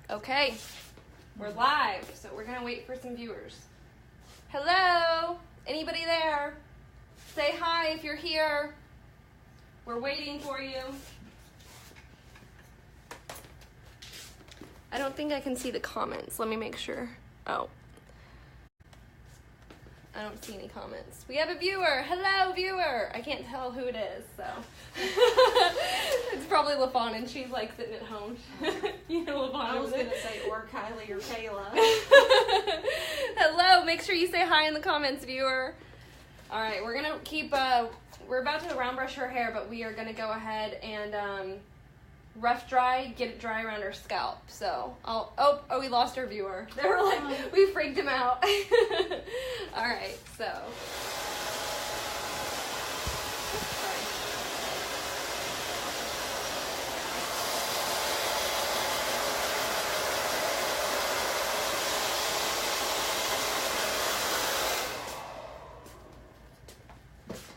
Okay, we're live, so we're gonna wait for some viewers. Hello? Anybody there? Say hi if you're here. We're waiting for you. I don't think I can see the comments. Let me make sure. Oh. I don't see any comments. We have a viewer. Hello, viewer. I can't tell who it is, so. It's probably LaFawn, and she's like sitting at home. You know LaFawn. I was going to say or Kylie or Kayla. Hello. Make sure you say hi in the comments, viewer. All right, we're going to keep, we're about to round brush her hair, but we are going to go ahead and rough dry, get it dry around her scalp. So, oh, we lost our viewer. They were like, we freaked him out. All right, so. Sorry.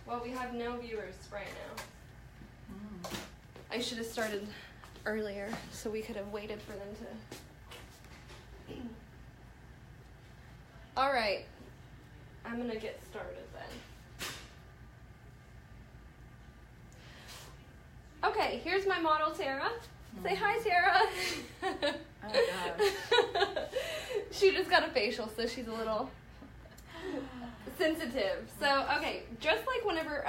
Well, we have no viewers right now. I should have started earlier so we could have waited for them to. All right, I'm gonna get started then. Okay, here's my model, Tara. Say hi, Tara. Oh, gosh. She just got a facial, so she's a little sensitive. So, okay, just like whenever,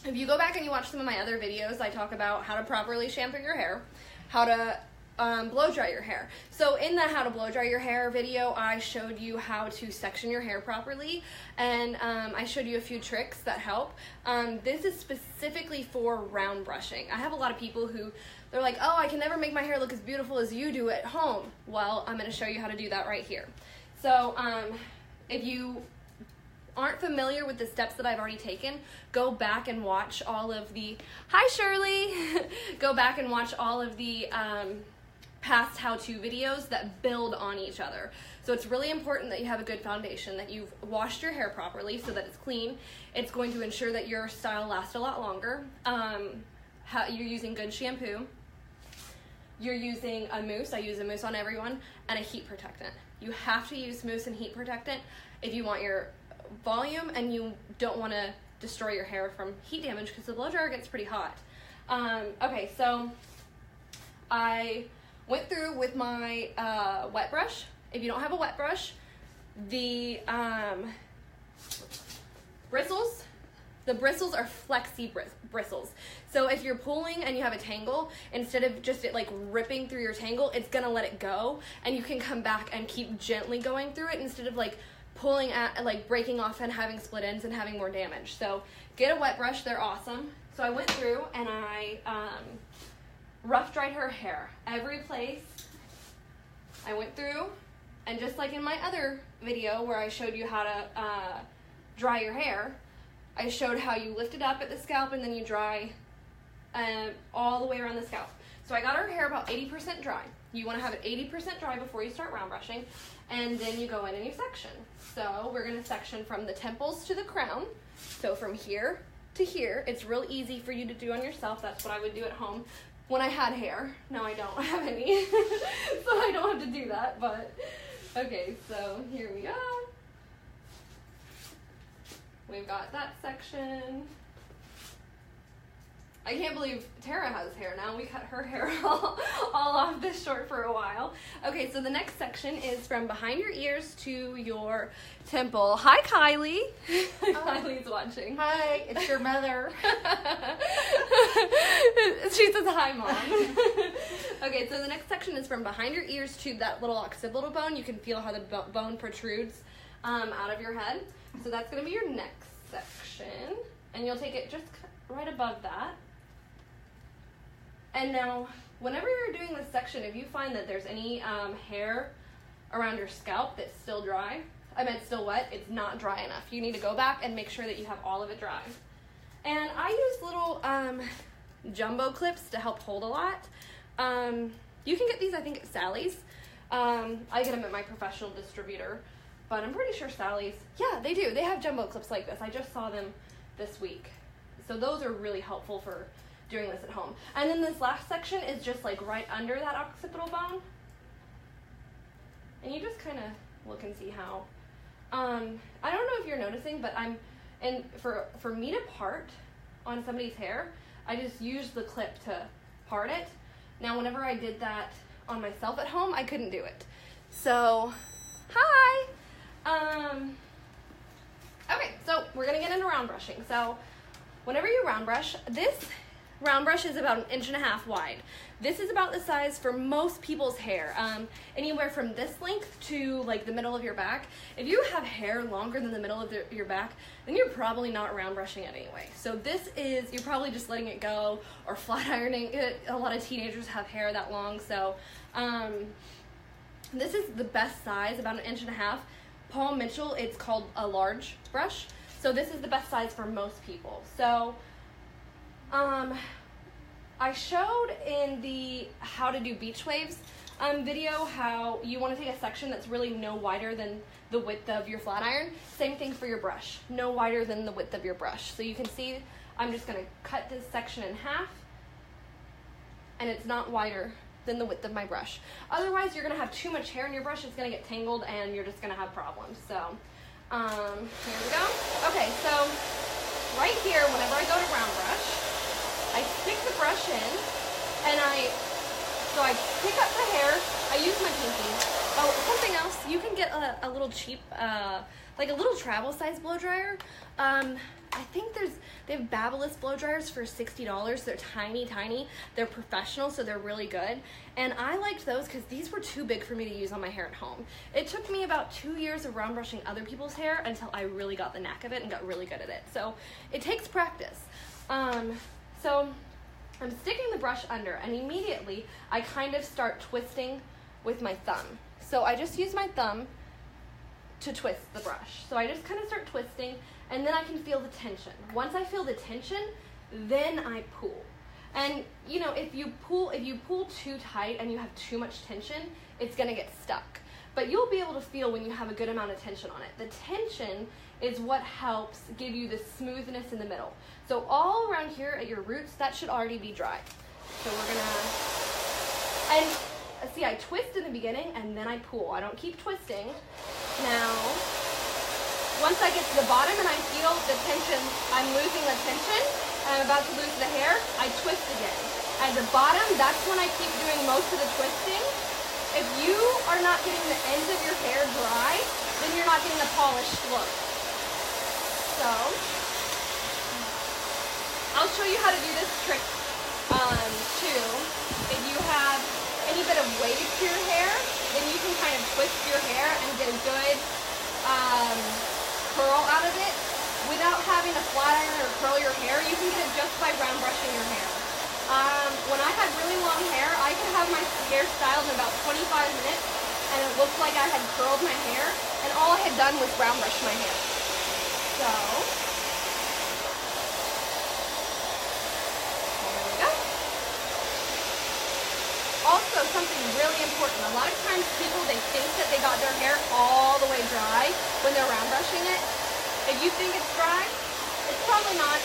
if you go back and you watch some of my other videos, I talk about how to properly shampoo your hair, how to blow dry your hair. So in the how to blow dry your hair video, I showed you how to section your hair properly, and I showed you a few tricks that help. This is specifically for round brushing. I have a lot of people who, they're like, oh, I can never make my hair look as beautiful as you do at home. Well, I'm going to show you how to do that right here. So if you aren't familiar with the steps that I've already taken, go back and watch all of the, hi Shirley, go back and watch all of the past how-to videos that build on each other. So it's really important that you have a good foundation, that you've washed your hair properly so that it's clean. It's going to ensure that your style lasts a lot longer. You're using good shampoo. You're using a mousse. I use a mousse on everyone, and a heat protectant. You have to use mousse and heat protectant if you want your volume and you don't want to destroy your hair from heat damage, because the blow dryer gets pretty hot. Okay, so I went through with my wet brush. If you don't have a wet brush, the bristles are flexi bristles. So if you're pulling and you have a tangle, instead of just it like ripping through your tangle, it's gonna let it go, and you can come back and keep gently going through it instead of like pulling at, like breaking off and having split ends and having more damage. So get a wet brush, they're awesome. So I went through and I rough dried her hair. Every place I went through, and just like in my other video where I showed you how to dry your hair, I showed how you lift it up at the scalp and then you dry all the way around the scalp. So I got her hair about 80% dry. You want to have it 80% dry before you start round brushing, and then you go in and you section. So we're going to section from the temples to the crown. So from here to here. It's real easy for you to do on yourself. That's what I would do at home when I had hair. Now I don't have any, so I don't have to do that, but okay, so here we go. We've got that section. I can't believe Tara has hair now. We cut her hair all off this short for a while. Okay, so the next section is from behind your ears to your temple. Hi, Kylie. Kylie's watching. Hi, it's your mother. She says hi, Mom. Okay, so the next section is from behind your ears to that little occipital bone. You can feel how the bone protrudes out of your head. So that's going to be your next section. And you'll take it just right above that. And now, whenever you're doing this section, if you find that there's any hair around your scalp that's still dry, still wet, it's not dry enough. You need to go back and make sure that you have all of it dry. And I use little jumbo clips to help hold a lot. You can get these, I think, at Sally's. I get them at my professional distributor, but I'm pretty sure Sally's, yeah, they do. They have jumbo clips like this. I just saw them this week. So those are really helpful for doing this at home. And then this last section is just like right under that occipital bone. And you just kind of look and see how. I don't know if you're noticing, but for me to part on somebody's hair, I just used the clip to part it. Now, whenever I did that on myself at home, I couldn't do it. So, hi! Okay, so we're gonna get into round brushing. So, whenever you round brush, this round brush is about 1.5 inches wide. This is about the size for most people's hair, anywhere from this length to like the middle of your back. If you have hair longer than the middle of your back, then you're probably not round brushing it anyway. So this is, you're probably just letting it go or flat ironing it. A lot of teenagers have hair that long, so this is the best size, about 1.5 inches. Paul Mitchell, it's called a large brush. So this is the best size for most people. So I showed in the how to do beach waves video how you want to take a section that's really no wider than the width of your flat iron. Same thing for your brush, no wider than the width of your brush. So you can see I'm just going to cut this section in half, and it's not wider than the width of my brush. Otherwise, you're going to have too much hair in your brush. It's going to get tangled, and you're just going to have problems. So here we go. Okay, so right here, whenever I go to round brush, I stick the brush in, and I pick up the hair. I use my pinky. Oh, something else, you can get a little cheap, like a little travel size blow dryer. I think they have Babyliss blow dryers for $60. They're tiny. They're professional, so they're really good. And I liked those because these were too big for me to use on my hair at home. It took me about 2 years of round brushing other people's hair until I really got the knack of it and got really good at it. So it takes practice. So I'm sticking the brush under, and immediately I kind of start twisting with my thumb. So I just use my thumb to twist the brush. So I just kind of start twisting, and then I can feel the tension. Once I feel the tension, then I pull. And you know, if you pull too tight and you have too much tension, it's gonna get stuck. But you'll be able to feel when you have a good amount of tension on it. The tension is what helps give you the smoothness in the middle. So all around here at your roots, that should already be dry. So we're gonna, and see, I twist in the beginning and then I pull. I don't keep twisting. Now, once I get to the bottom and I feel the tension, I'm losing the tension, and I'm about to lose the hair, I twist again. At the bottom, that's when I keep doing most of the twisting. If you are not getting the ends of your hair dry, then you're not getting a polished look. So, I'll show you how to do this trick too. If you have any bit of wave to your hair, then you can kind of twist your hair and get a good curl out of it. Without having to flat iron or curl your hair, you can get it just by round brushing your hair. When I had really long hair, I could have my hair styled in about 25 minutes, and it looked like I had curled my hair, and all I had done was round brush my hair. So, there we go. Also, something really important. A lot of times people, they think that they got their hair all the way dry when they're round brushing it. If you think it's dry, it's probably not.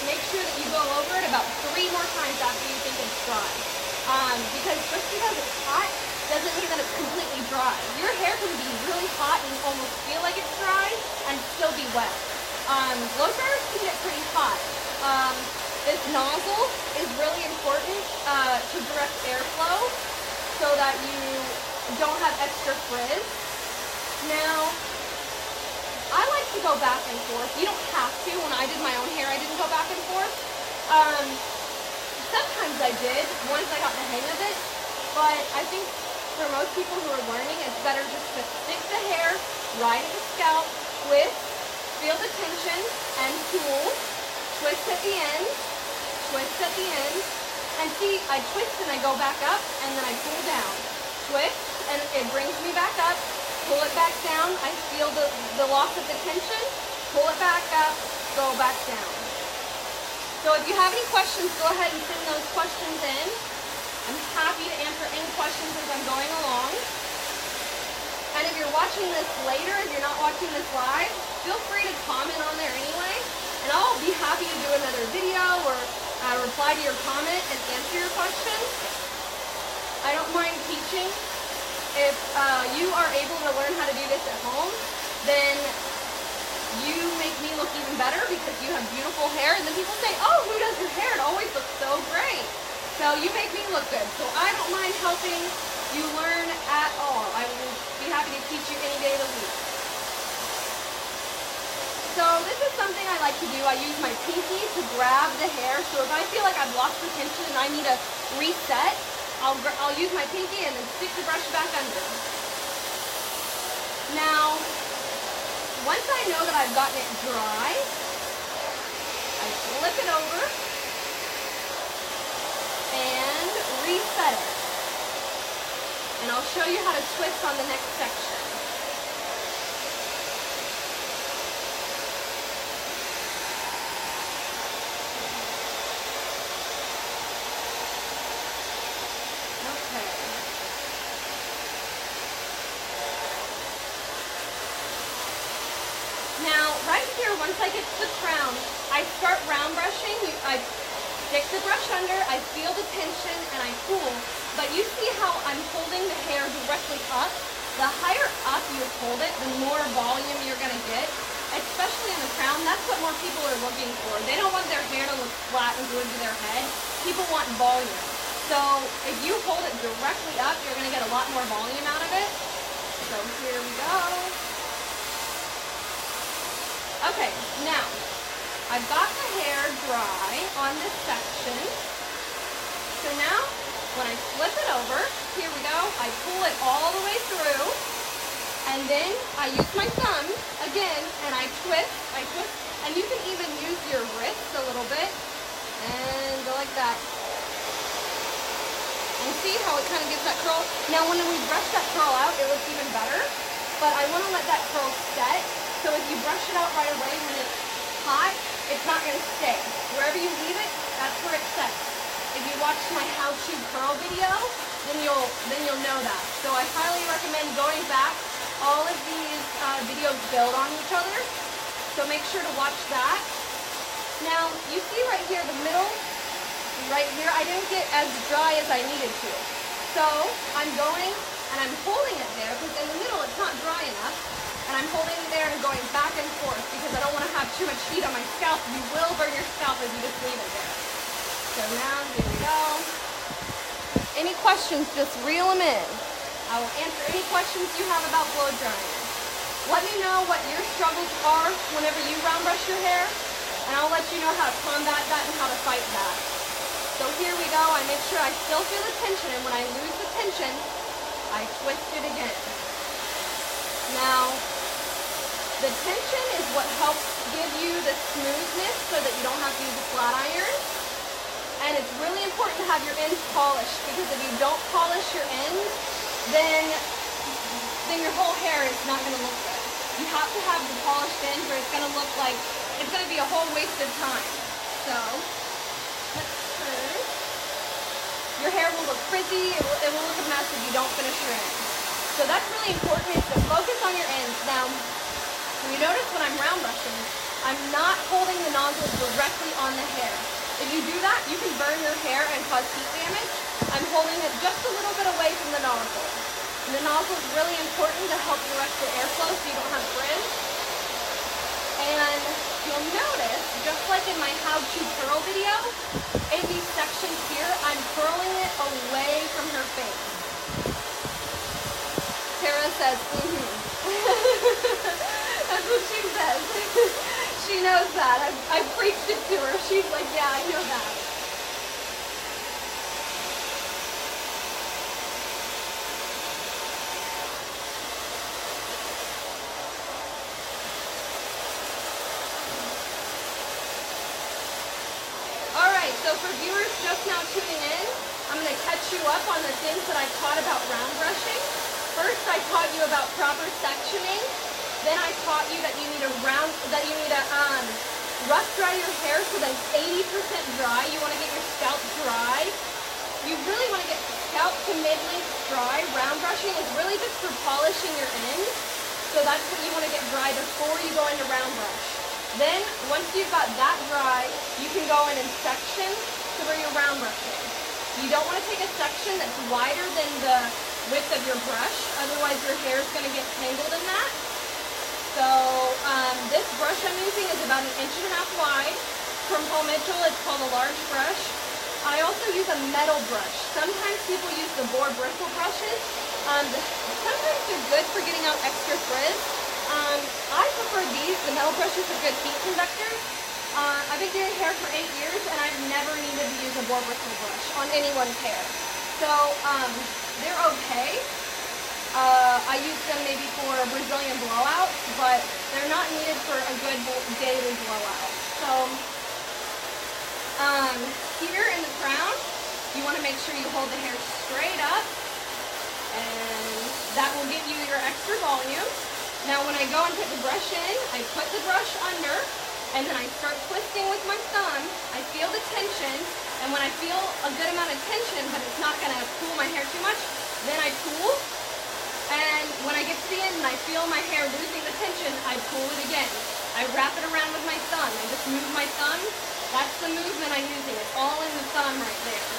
Make sure that you go over it about 3 more times after you think it's dry. Because just because it's hot doesn't mean that it's completely dry. Your hair can be really hot and almost feel like it's dry and still be wet. Blow dryers can get pretty hot. This nozzle is really important to direct airflow so that you don't have extra frizz. Now, I like to go back and forth. You don't have to. When I did my own hair, I didn't go back and forth. Sometimes I did once I got the hang of it, but I think for most people who are learning, it's better just to stick the hair right at the scalp, twist, feel the tension, and pull. Twist at the end, and see, I twist and I go back up, and then I pull down. Twist, and it brings me back up. Pull it back down, I feel the loss of the tension, pull it back up, go back down. So if you have any questions, go ahead and send those questions in. I'm happy to answer any questions as I'm going along. And if you're watching this later, if you're not watching this live, feel free to comment on there anyway, and I'll be happy to do another video or reply to your comment and answer your questions. I don't mind teaching. if you are able to learn how to do this at home, then you make me look even better because you have beautiful hair. And then people say, oh, who does your hair? It always looks so great. So you make me look good. So I don't mind helping you learn at all. I will be happy to teach you any day of the week. So this is something I like to do. I use my pinky to grab the hair. So if I feel like I've lost the tension and I need a reset, I'll use my pinky and then stick the brush back under. Now, once I know that I've gotten it dry, I flip it over and reset it. And I'll show you how to twist on the next section. Now, right here, once I get to the crown, I start round brushing. I stick the brush under, I feel the tension, and I pull. But you see how I'm holding the hair directly up? The higher up you hold it, the more volume you're going to get, especially in the crown. That's what more people are looking for. They don't want their hair to look flat and glued to their head. People want volume. So if you hold it directly up, you're going to get a lot more volume out of it. So here we go. Okay, now, I've got the hair dry on this section. So now, when I flip it over, here we go, I pull it all the way through, and then I use my thumb, again, and I twist, and you can even use your wrist a little bit, and go like that. And see how it kind of gives that curl? Now, when we brush that curl out, it looks even better, but I want to let that curl set. So if you brush it out right away when it's hot, it's not going to stay. Wherever you leave it, that's where it sets. If you watch my how to curl video, then you'll know that. So I highly recommend going back. All of these videos build on each other, so make sure to watch that. Now you see right here, the middle, right here, I didn't get as dry as I needed to. So I'm going and I'm holding it there because in the middle it's not dry enough. And I'm holding it there and going back and forth because I don't want to have too much heat on my scalp. You will burn your scalp if you just leave it there. So now, here we go. Any questions, just reel them in. I will answer any questions you have about blow drying. Let me know what your struggles are whenever you round brush your hair, and I'll let you know how to combat that and how to fight that. So here we go. I make sure I still feel the tension, and when I lose the tension, I twist it again. Now, the tension is what helps give you the smoothness so that you don't have to use a flat iron. And it's really important to have your ends polished because if you don't polish your ends, then your whole hair is not going to look good. You have to have the polished ends or it's going to look like it's going to be a whole waste of time. So, let's turn. Your hair will look frizzy. It will look a mess if you don't finish your ends. So that's really important is to focus on your ends. Now, you notice when I'm round brushing, I'm not holding the nozzle directly on the hair. If you do that, you can burn your hair and cause heat damage. I'm holding it just a little bit away from the nozzle. And the nozzle is really important to help direct the airflow so you don't have frizz. And you'll notice, just like in my how to curl video, in these sections here, I'm curling it away from her face. Tara says, That's what she says. She knows that. I preached it to her. She's like, yeah, I know that. Alright, so for viewers just now tuning in, I'm going to catch you up on the things that I taught about round brushing. First, I taught you about proper sectioning. Then I taught you that you need to rough dry your hair so that it's 80% dry. You want to get your scalp dry. You really want to get scalp to mid-length dry. Round brushing is really just for polishing your ends. So that's what you want to get dry before you go into round brush. Then, once you've got that dry, you can go in and section to where you're round brushing. You don't want to take a section that's wider than the width of your brush, otherwise your hair is going to get tangled in that. So this brush I'm using is about 1.5 inches wide. From Paul Mitchell, it's called a large brush. I also use a metal brush. Sometimes people use the boar bristle brushes. Sometimes they're good for getting out extra frizz. I prefer these. The metal brushes are good heat conductors. I've been doing hair for 8 years and I've never needed to use a boar bristle brush on anyone's hair. So they're okay. I use them maybe for a Brazilian blowout, but they're not needed for a good daily blowout. So here in the crown, you want to make sure you hold the hair straight up, and that will give you your extra volume. Now when I go and put the brush in, I put the brush under, and then I start twisting with my thumb. I feel the tension, and when I feel a good amount of tension, but it's not going to pull my hair too much, then I pull. And when I get to the end and I feel my hair losing the tension, I pull it again. I wrap it around with my thumb. I just move my thumb. That's the movement I'm using. It's all in the thumb right there.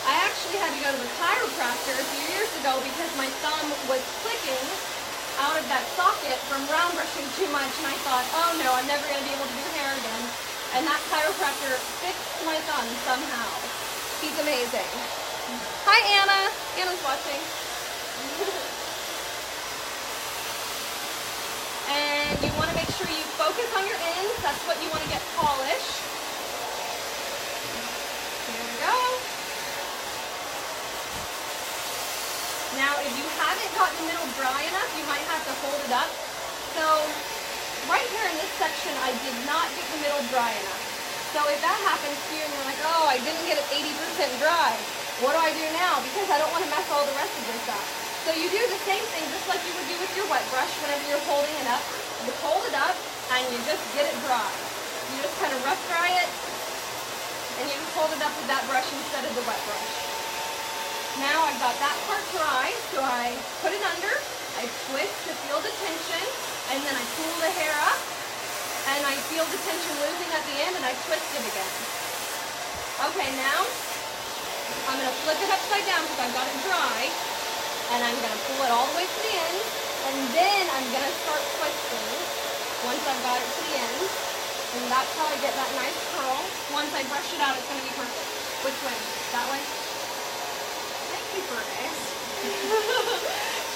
I actually had to go to the chiropractor a few years ago because my thumb was clicking out of that socket from round brushing too much, and I thought, oh no, I'm never going to be able to do hair again. And that chiropractor fixed my thumb somehow. He's amazing. Hi, Anna. Anna's watching. And you want to make sure you focus on your ends. That's what you want to get polished. Here we go. Now, if you haven't got the middle dry enough, you might have to hold it up. So, right here in this section, I did not get the middle dry enough. So if that happens to you and you're like, oh, I didn't get it 80% dry, what do I do now? Because I don't want to mess all the rest of this up. So you do the same thing just like you would do with your wet brush whenever you're holding it up. You hold it up and you just get it dry. You just kind of rough dry it and you just hold it up with that brush instead of the wet brush. Now I've got that part dry, so I put it under, I twist to feel the tension, and then I pull the hair up, and I feel the tension losing at the end, and I twist it again. Okay, now I'm going to flip it upside down because I've got it dry, and I'm going to pull it all the way to the end, and then I'm going to start twisting once I've got it to the end, and that's how I get that nice curl. Once I brush it out, it's going to be perfect. Which way? That way? Thank you for asking.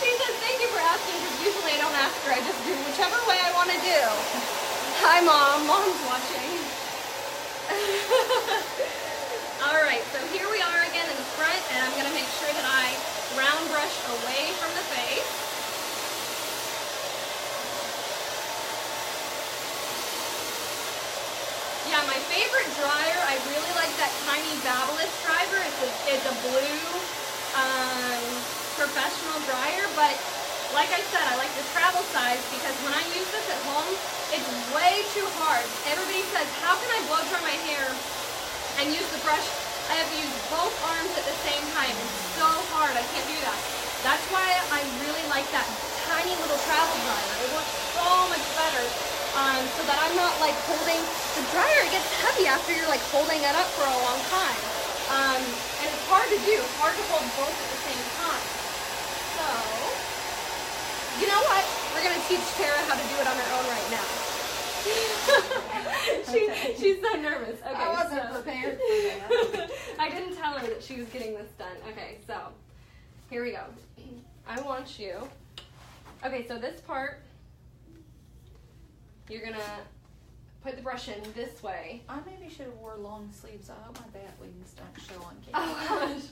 She says, thank you for asking, because usually I don't ask her. I just do whichever way I want to do. Hi, Mom. Mom's watching. All right, so here we are again in the front, and I'm going to make sure that I round brush away from the face. Yeah, my favorite dryer, I really like that tiny Babyliss dryer. It's a blue professional dryer, but like I said, I like the travel size because when I use this at home, it's way too hard. Everybody says, how can I blow dry my hair and use the brush? I have to use both arms at the same time. It's so hard. I can't do that. That's why I really like that tiny little travel dryer. It works so much better so that I'm not like holding, the dryer gets heavy after you're like holding it up for a long time. And it's hard to do. It's hard to hold both at the same time. So, you know what? We're going to teach Tara how to do it on her own right now. She's so nervous. Okay, I wasn't prepared for that. I didn't tell her that she was getting this done. Okay, so here we go. I want you. Okay, so this part, you're going to put the brush in this way. I maybe should have wore long sleeves. I hope my bat wings don't show on Oh camera. gosh.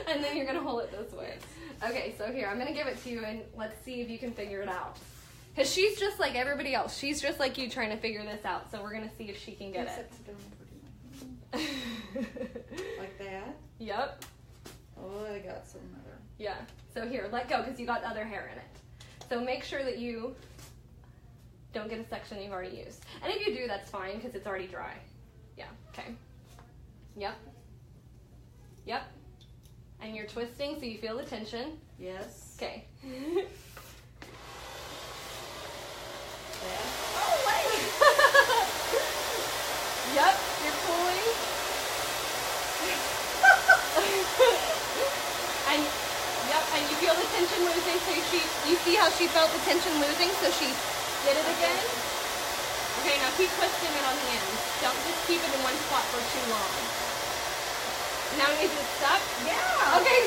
And then you're going to hold it this way. Okay, so here, I'm going to give it to you and let's see if you can figure it out. Because she's just like everybody else. She's just like you trying to figure this out. So we're going to see if she can get Except for doing it. Like that? Yep. Oh, I got some other. Yeah. So here, let go because you got other hair in it. So make sure that you don't get a section you've already used. And if you do, that's fine because it's already dry. Yeah, okay. Yep. Yep. And you're twisting so you feel the tension. Yes. Okay. That. Oh, wait! Yep, you're pulling. And Yep, and you feel the tension losing, so you see how she felt the tension losing, so she did it again. Okay, now keep twisting it on the ends. Don't just keep it in one spot for too long. Now is it stuck? Yeah. Okay,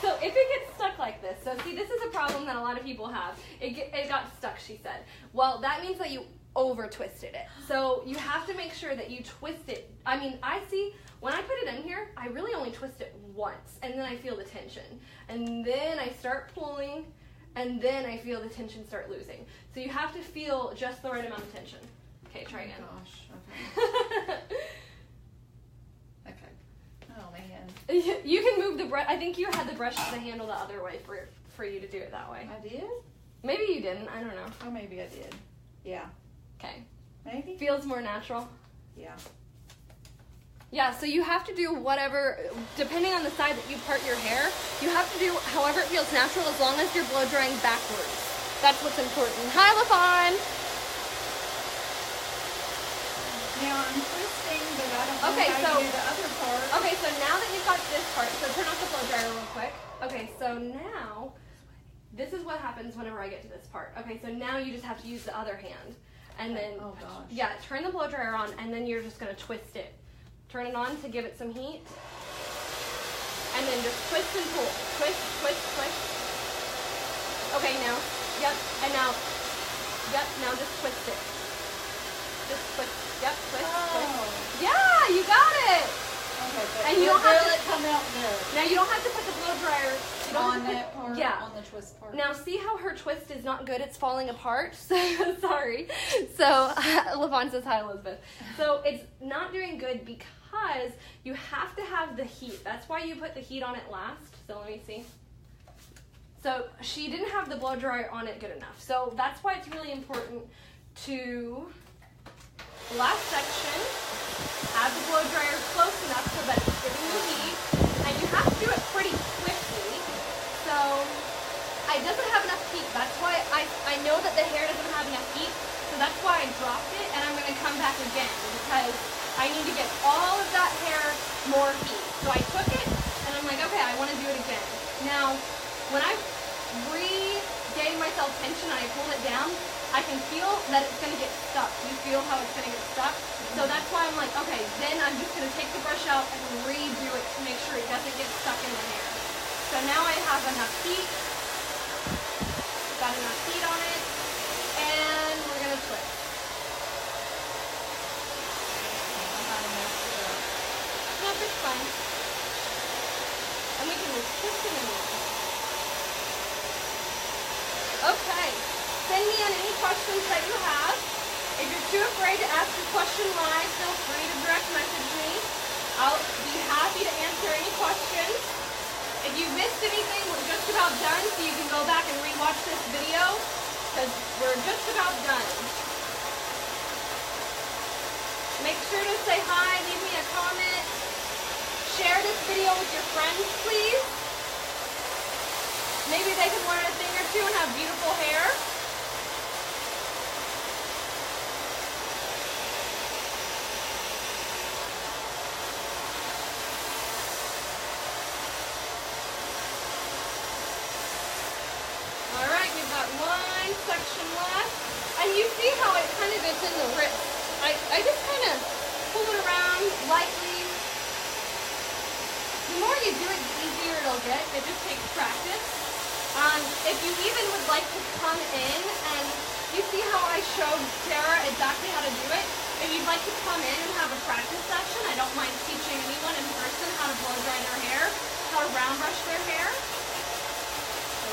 so if it gets stuck like this, so see, this is a problem that a lot of people have. It got stuck, she said. Well, that means that you over twisted it. So you have to make sure that you twist it. I mean, I see when I put it in here, I really only twist it once, and then I feel the tension. And then I start pulling, and then I feel the tension start losing. So you have to feel just the right amount of tension. Okay, try again. Oh, gosh, okay. Okay. Oh, man. You can move the brush. I think you had the brush to handle the other way for you to do it that way. I did? Maybe you didn't. I don't know. Oh, maybe I did. Yeah. Okay. Maybe? Feels more natural. Yeah. Yeah, so you have to do whatever, depending on the side that you part your hair, you have to do however it feels natural as long as you're blow drying backwards. That's what's important. Hi, LaFawn! Now I'm twisting, but I don't know Okay, how to do the other part. Okay, so now that you've got this part, so turn off the blow dryer real quick. Okay, so now, this is what happens whenever I get to this part. Okay, so now you just have to use the other hand. And then, oh gosh. Yeah, turn the blow dryer on, and then you're just gonna twist it. Turn it on to give it some heat. And then just twist and pull. Twist, twist, twist. Okay, now, yep, and now, yep, now just twist it. Just twist, yep, twist, twist. Yeah, you got it! Okay, but And you don't have will to it come out good? Now you don't have to put the blow dryer On that part? Yeah. On the twist part? Now see how her twist is not good, it's falling apart? Sorry. So LaVon says hi, Elizabeth. So it's not doing good because you have to have the heat. That's why you put the heat on it last. So let me see. So she didn't have the blow dryer on it good enough. So that's why it's really important to, the last section, have the blow dryer close enough so that it's giving you heat. And you have to do it pretty quickly. So it doesn't have enough heat. That's why I know that the hair doesn't have enough heat. So that's why I dropped it, and I'm going to come back again because I need to get all of that hair more heat. So I took it, and I'm like, okay, I want to do it again. Now, when I regain myself tension and I pull it down, I can feel that it's going to get stuck. You feel how it's going to get stuck? So that's why I'm like, okay, then I'm just going to take the brush out and redo it to make sure it doesn't get stuck in the hair. So now I have enough heat. Got enough heat on it. And we're going to twist. No, it's fine. And we can just twist it in there. Okay. Send me on any questions that you have. If you're too afraid to ask your question live, feel free to direct message me. I'll be happy to answer any questions. If you missed anything, we're just about done, so you can go back and rewatch this video, because we're just about done. Make sure to say hi, leave me a comment. Share this video with your friends, please. Maybe they can learn a thing or two and have beautiful hair. Alright, we've got one section left. And you see how it kind of is in the wrist. I just kind of pull it around lightly. The more you do it, the easier it'll get. It just takes practice. If you even would like to come in and you see how I showed Sarah exactly how to do it, if you'd like to come in and have a practice session, I don't mind teaching anyone in person how to blow dry their hair, how to round brush their hair. So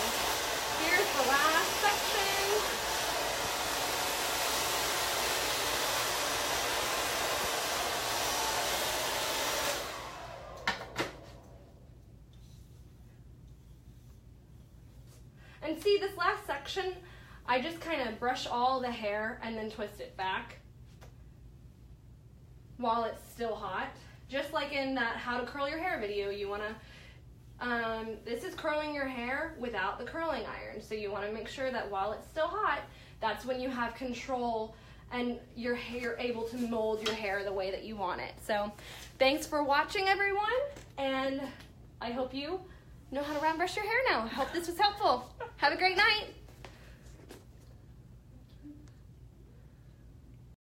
here's the last section. And see, this last section, I just kind of brush all the hair and then twist it back while it's still hot. Just like in that how to curl your hair video, you want to, this is curling your hair without the curling iron. So you want to make sure that while it's still hot, that's when you have control and you're able to mold your hair the way that you want it. So thanks for watching, everyone, and I hope you know how to round brush your hair now. Hope this was helpful. Have a great night.